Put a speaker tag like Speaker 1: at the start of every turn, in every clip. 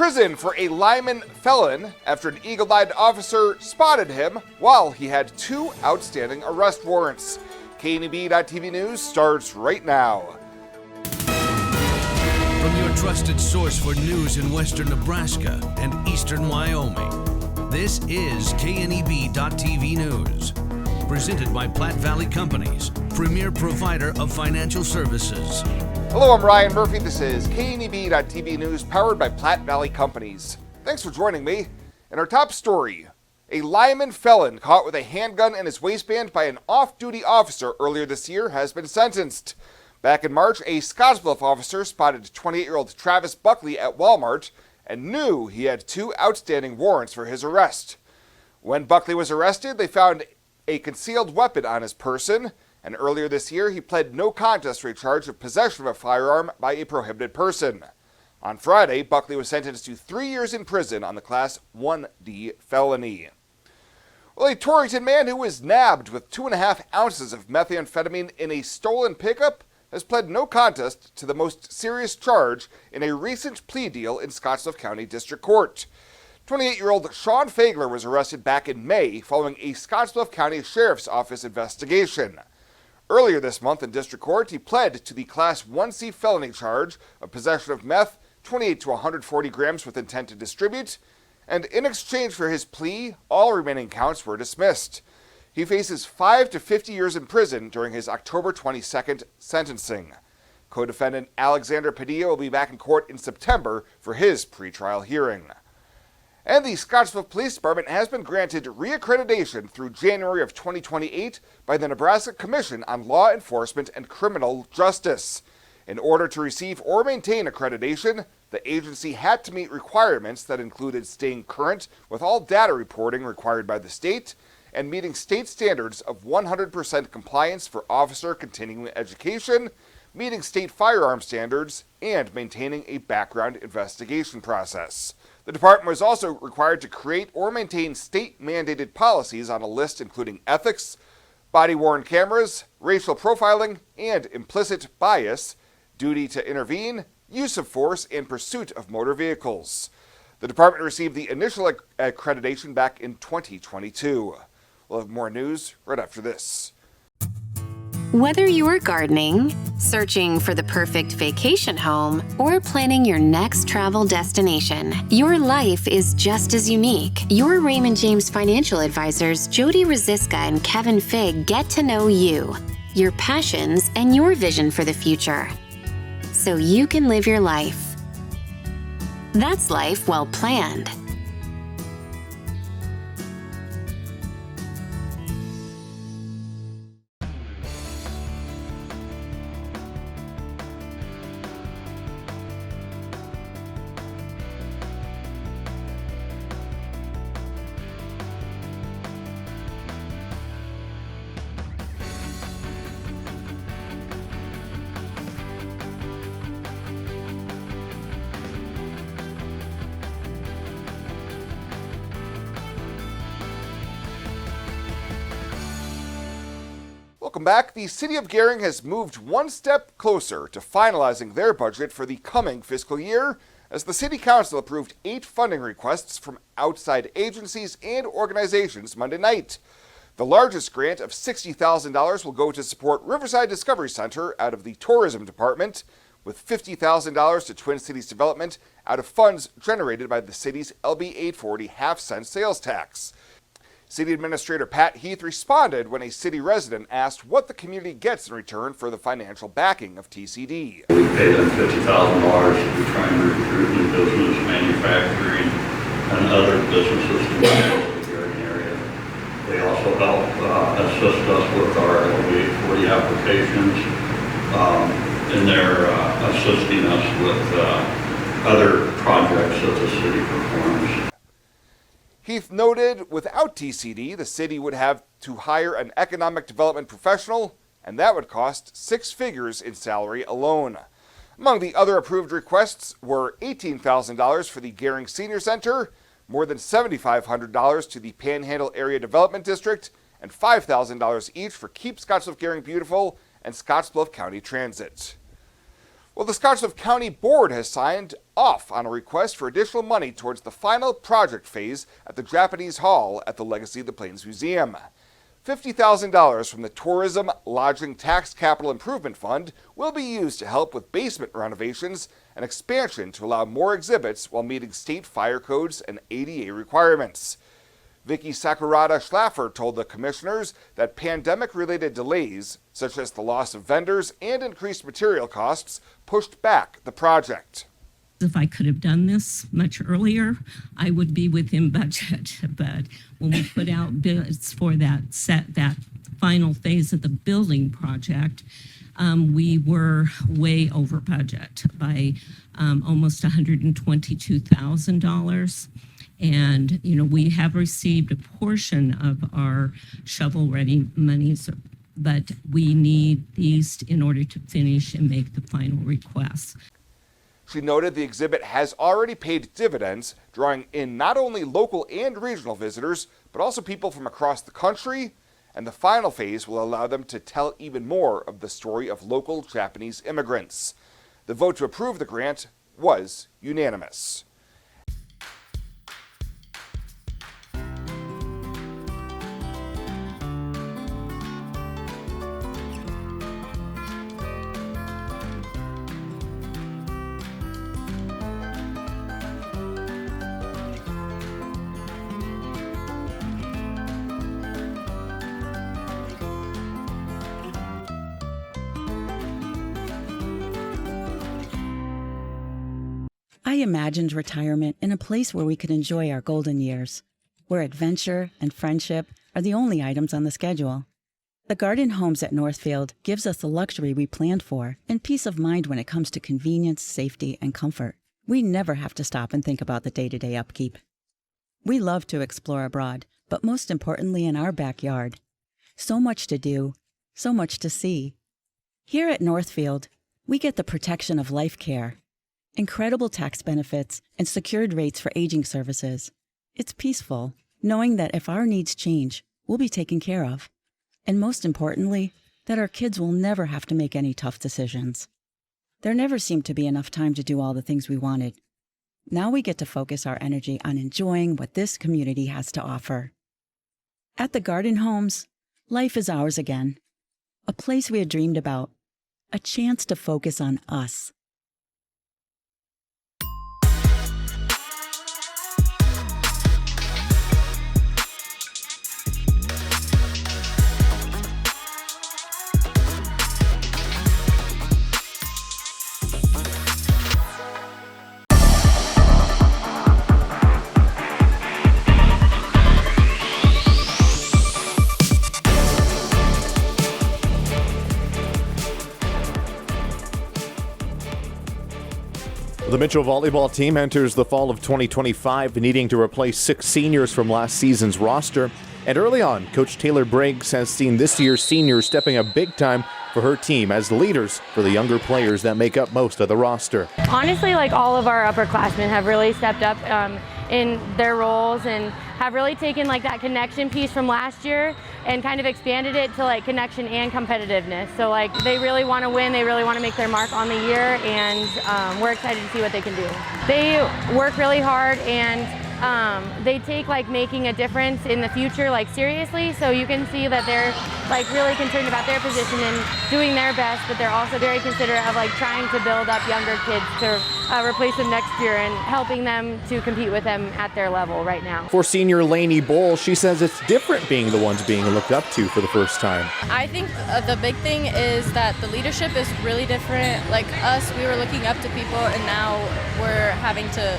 Speaker 1: prison for a Lyman felon after an eagle-eyed officer spotted him while he had 2 outstanding arrest warrants. KNEB.TV News starts right now.
Speaker 2: From your trusted source for news in western Nebraska and eastern Wyoming, this is KNEB.TV News. Presented by Platte Valley Companies, premier provider of financial services.
Speaker 1: Hello, I'm Ryan Murphy. This is KNEB.TV News powered by Platte Valley Companies. Thanks for joining me. In our top story, a Lyman felon caught with a handgun in his waistband by an off-duty officer earlier this year has been sentenced. Back in March, a Scottsbluff officer spotted 28-year-old Travis Buckley at Walmart and knew he had 2 outstanding warrants for his arrest. When Buckley was arrested, they found a concealed weapon on his person, and earlier this year he pled no contest for a charge of possession of a firearm by a prohibited person. On Friday, Buckley was sentenced to 3 years in prison on the Class 1D felony. Well, a Torrington man who was nabbed with 2.5 ounces of methamphetamine in a stolen pickup has pled no contest to the most serious charge in a recent plea deal in Scottsbluff County District Court. 28-year-old Sean Fagler was arrested back in May following a Scottsbluff County Sheriff's Office investigation. Earlier this month in District Court, he pled to the Class 1C felony charge of possession of meth, 28 to 140 grams with intent to distribute, and in exchange for his plea, all remaining counts were dismissed. He faces 5 to 50 years in prison during his October 22nd sentencing. Co-defendant Alexander Padilla will be back in court in September for his pretrial hearing. And the Scottsbluff Police Department has been granted reaccreditation through January of 2028 by the Nebraska Commission on Law Enforcement and Criminal Justice. In order to receive or maintain accreditation, the agency had to meet requirements that included staying current with all data reporting required by the state and meeting state standards of 100% compliance for officer continuing education, meeting state firearm standards, and maintaining a background investigation process. The department was also required to create or maintain state-mandated policies on a list including ethics, body-worn cameras, racial profiling, and implicit bias, duty to intervene, use of force, and pursuit of motor vehicles. The department received the initial accreditation back in 2022. We'll have more news right after this.
Speaker 3: Whether you're gardening, searching for the perfect vacation home, or planning your next travel destination, your life is just as unique. Your Raymond James financial advisors, Jody Rosiska and Kevin Figg, get to know you, your passions, and your vision for the future, so you can live your life. That's life well planned.
Speaker 1: Welcome back. The City of Gering has moved one step closer to finalizing their budget for the coming fiscal year as the City Council approved 8 funding requests from outside agencies and organizations Monday night. The largest grant of $60,000 will go to support Riverside Discovery Center out of the Tourism Department, with $50,000 to Twin Cities Development out of funds generated by the city's LB 840 half-cent sales tax. City Administrator Pat Heath responded when a city resident asked what the community gets in return for the financial backing of TCD.
Speaker 4: We pay them $50,000 to try and recruit new business, manufacturing, and other businesses in the Gering area. They also help assist us with our LB 840 applications, and they're assisting us with other projects that the city performs.
Speaker 1: Heath noted without TCD, the city would have to hire an economic development professional, and that would cost 6 figures in salary alone. Among the other approved requests were $18,000 for the Gering Senior Center, more than $7,500 to the Panhandle Area Development District, and $5,000 each for Keep Scottsbluff Gering Beautiful and Scottsbluff County Transit. Well, the Scottsbluff County Board has signed off on a request for additional money towards the final project phase at the Japanese Hall at the Legacy of the Plains Museum. $50,000 from the Tourism Lodging Tax Capital Improvement Fund will be used to help with basement renovations and expansion to allow more exhibits while meeting state fire codes and ADA requirements. Vicky Sakurada Schlaffer told the commissioners that pandemic-related delays, such as the loss of vendors and increased material costs, pushed back the project.
Speaker 5: If I could have done this much earlier, I would be within budget. But when we put out bids for that final phase of the building project, we were way over budget by almost $122,000. And, we have received a portion of our shovel-ready monies, but we need these in order to finish and make the final request.
Speaker 1: She noted the exhibit has already paid dividends, drawing in not only local and regional visitors, but also people from across the country, and the final phase will allow them to tell even more of the story of local Japanese immigrants. The vote to approve the grant was unanimous.
Speaker 6: I imagined retirement in a place where we could enjoy our golden years, where adventure and friendship are the only items on the schedule. The Garden Homes at Northfield gives us the luxury we planned for and peace of mind when it comes to convenience, safety, and comfort. We never have to stop and think about the day-to-day upkeep. We love to explore abroad, but most importantly in our backyard. So much to do, so much to see. Here at Northfield, we get the protection of life care, incredible tax benefits, and secured rates for aging services. It's peaceful, knowing that if our needs change, we'll be taken care of. And most importantly, that our kids will never have to make any tough decisions. There never seemed to be enough time to do all the things we wanted. Now we get to focus our energy on enjoying what this community has to offer. At the Garden Homes, life is ours again. A place we had dreamed about. A chance to focus on us.
Speaker 7: The Mitchell volleyball team enters the fall of 2025 needing to replace 6 seniors from last season's roster. And early on, Coach Taylor Briggs has seen this year's seniors stepping up big time for her team as leaders for the younger players that make up most of the roster.
Speaker 8: Honestly, all of our upperclassmen have really stepped up in their roles and have really taken that connection piece from last year and kind of expanded it to connection and competitiveness. So they really want to win, they really want to make their mark on the year, and we're excited to see what they can do. They work really hard and they take making a difference in the future seriously, so you can see that they're really concerned about their position and doing their best, but they're also very considerate of trying to build up younger kids to replace them next year and helping them to compete with them at their level right now.
Speaker 7: For senior Lainey Bowl, she says it's different being the ones being looked up to for the first time.
Speaker 9: I think the big thing is that the leadership is really different. Like us, we were looking up to people, and now we're having to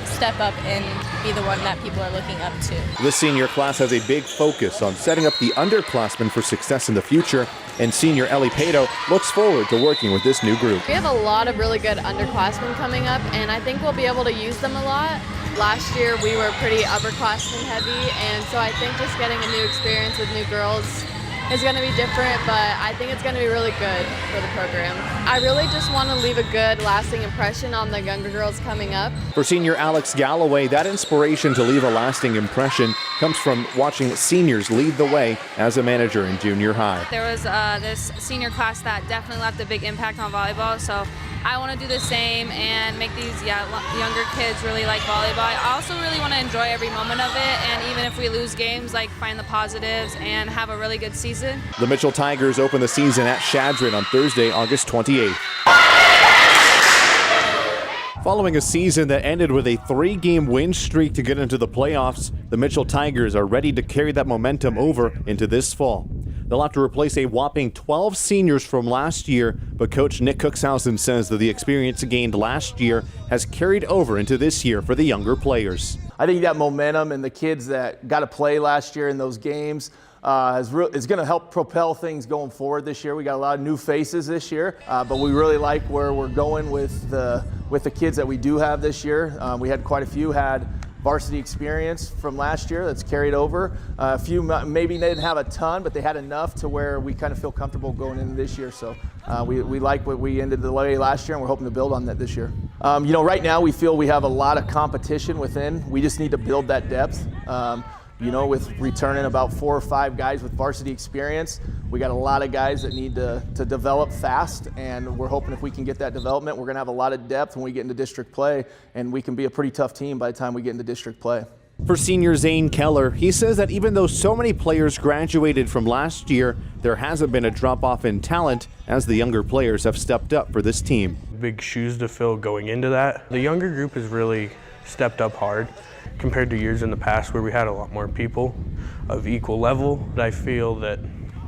Speaker 9: step up and be the one that people are looking up to.
Speaker 7: This senior class has a big focus on setting up the underclassmen for success in the future, and senior Ellie Pato looks forward to working with this new group.
Speaker 10: We have a lot of really good underclassmen coming up, and I think we'll be able to use them a lot. Last year we were pretty upperclassmen heavy, and so I think just getting a new experience with new girls is going to be different, but I think it's going to be really good for the program. I really just want to leave a good, lasting impression on the younger girls coming up.
Speaker 7: For senior Alex Galloway, that inspiration to leave a lasting impression comes from watching seniors lead the way as a manager in junior high.
Speaker 11: There was this senior class that definitely left a big impact on volleyball, so
Speaker 9: I want to do the same and make these younger kids really like volleyball. I also really want to enjoy every moment of it, and even if we lose games, like find the positives and have a really good season.
Speaker 7: The Mitchell Tigers open the season at Shadron on Thursday, August 28th. Following a season that ended with a 3-game win streak to get into the playoffs, the Mitchell Tigers are ready to carry that momentum over into this fall. They'll have to replace a whopping 12 seniors from last year, but Coach Nick Cuxhausen says that the experience gained last year has carried over into this year for the younger players.
Speaker 11: I think that momentum and the kids that got to play last year in those games is going to help propel things going forward this year. We got a lot of new faces this year, but we really like where we're going with the kids that we do have this year. We had quite a few had varsity experience from last year that's carried over. A few maybe they didn't have a ton, but they had enough to where we kind of feel comfortable going into this year. So we like what we ended the way last year, and we're hoping to build on that this year. Right now we feel we have a lot of competition within. We just need to build that depth. With returning about 4 or 5 guys with varsity experience, we got a lot of guys that need to develop fast, and we're hoping if we can get that development, we're going to have a lot of depth when we get into district play, and we can be a pretty tough team by the time we get into district play.
Speaker 7: For senior Zane Keller, he says that even though so many players graduated from last year, there hasn't been a drop-off in talent as the younger players have stepped up for this team.
Speaker 12: Big shoes to fill going into that. The younger group has really stepped up hard compared to years in the past where we had a lot more people of equal level. But I feel that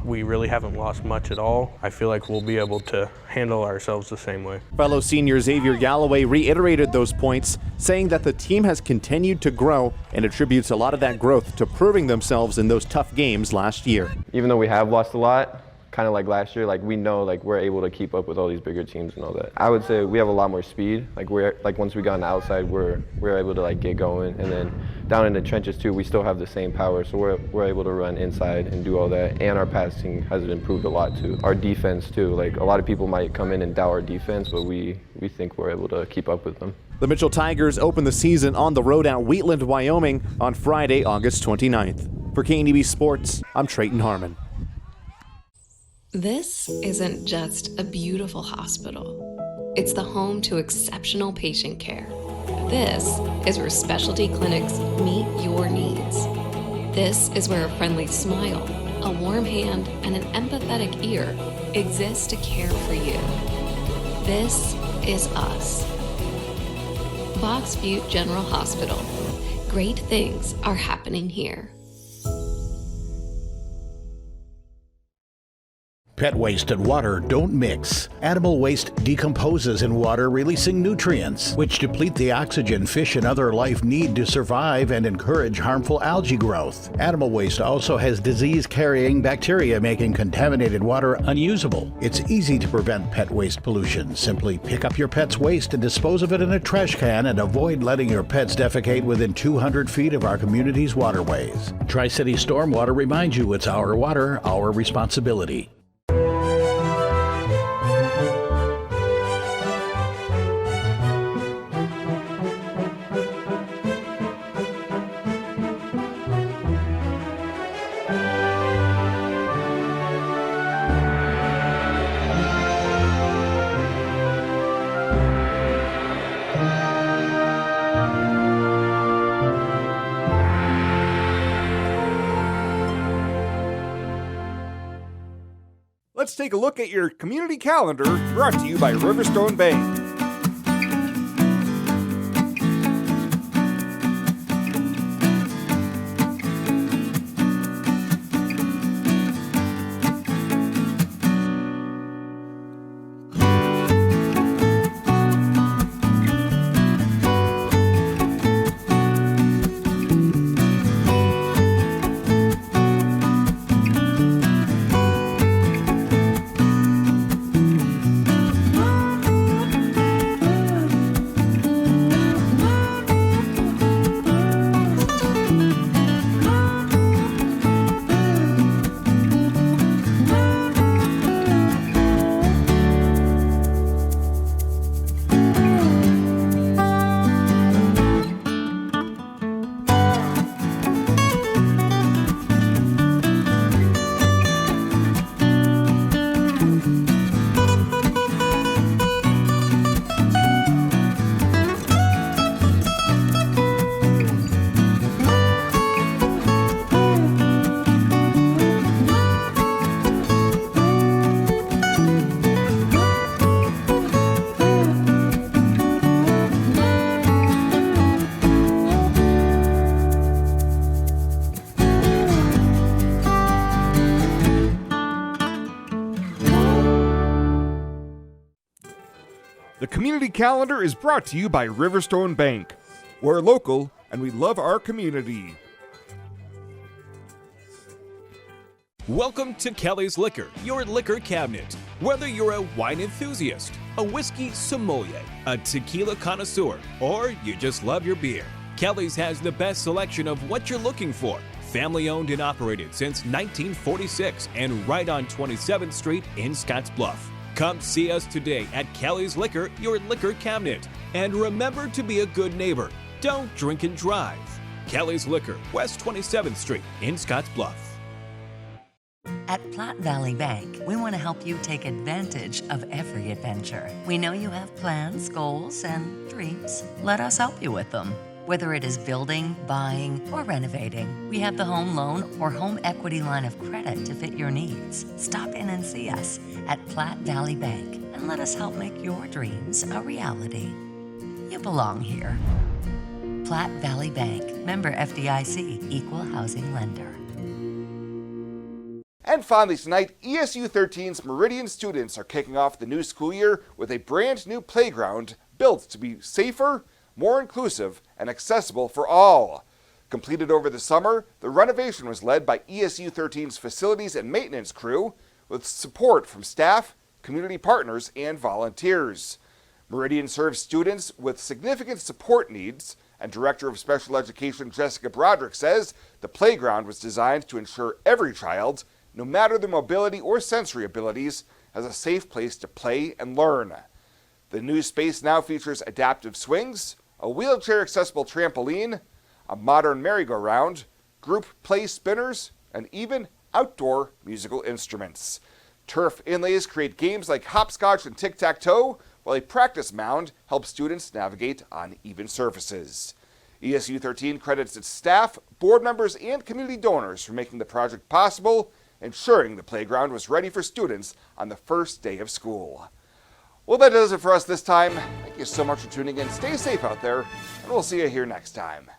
Speaker 12: we really haven't lost much at all. I feel like we'll be able to handle ourselves the same way.
Speaker 7: Fellow senior Xavier Galloway reiterated those points, saying that the team has continued to grow and attributes a lot of that growth to proving themselves in those tough games last year.
Speaker 13: Even though we have lost a lot, kind of like last year, we know we're able to keep up with all these bigger teams and all that. I would say we have a lot more speed. Once we got on the outside, we're able to get going, and then down in the trenches too, we still have the same power, so we're able to run inside and do all that. And our passing has improved a lot too. Our defense too. A lot of people might come in and doubt our defense, but we think we're able to keep up with them.
Speaker 7: The Mitchell Tigers open the season on the road at Wheatland, Wyoming on Friday, August 29th. For KNEB Sports, I'm Trayton Harmon.
Speaker 3: This isn't just a beautiful hospital. It's the home to exceptional patient care. This is where specialty clinics meet your needs. This is where a friendly smile, a warm hand, and an empathetic ear exist to care for you. This is us. Box Butte General Hospital. Great things are happening here.
Speaker 14: Pet waste and water don't mix. Animal waste decomposes in water, releasing nutrients, which deplete the oxygen fish and other life need to survive and encourage harmful algae growth. Animal waste also has disease-carrying bacteria, making contaminated water unusable. It's easy to prevent pet waste pollution. Simply pick up your pet's waste and dispose of it in a trash can, and avoid letting your pets defecate within 200 feet of our community's waterways. Tri-City Stormwater reminds you it's our water, our responsibility.
Speaker 1: Let's take a look at your community calendar, brought to you by Riverstone Bank. Community Calendar is brought to you by Riverstone Bank. We're local and we love our community.
Speaker 15: Welcome to Kelly's Liquor, your liquor cabinet. Whether you're a wine enthusiast, a whiskey sommelier, a tequila connoisseur, or you just love your beer, Kelly's has the best selection of what you're looking for. Family owned and operated since 1946 and right on 27th Street in Scottsbluff. Come see us today at Kelly's Liquor, your liquor cabinet. And remember to be a good neighbor. Don't drink and drive. Kelly's Liquor, West 27th Street in Scottsbluff.
Speaker 16: At Platte Valley Bank, we want to help you take advantage of every adventure. We know you have plans, goals, and dreams. Let us help you with them. Whether it is building, buying, or renovating, we have the home loan or home equity line of credit to fit your needs. Stop in and see us at Platte Valley Bank and let us help make your dreams a reality. You belong here. Platte Valley Bank, member FDIC, equal housing lender.
Speaker 1: And finally tonight, ESU 13's Meridian students are kicking off the new school year with a brand new playground built to be safer, more inclusive, and accessible for all. Completed over the summer, the renovation was led by ESU 13's facilities and maintenance crew with support from staff, community partners, and volunteers. Meridian serves students with significant support needs, and Director of Special Education Jessica Broderick says the playground was designed to ensure every child, no matter their mobility or sensory abilities, has a safe place to play and learn. The new space now features adaptive swings, a wheelchair-accessible trampoline, a modern merry-go-round, group play spinners, and even outdoor musical instruments. Turf inlays create games like hopscotch and tic-tac-toe, while a practice mound helps students navigate on even surfaces. ESU 13 credits its staff, board members, and community donors for making the project possible, ensuring the playground was ready for students on the first day of school. Well, that does it for us this time. Thank you so much for tuning in. Stay safe out there, and we'll see you here next time.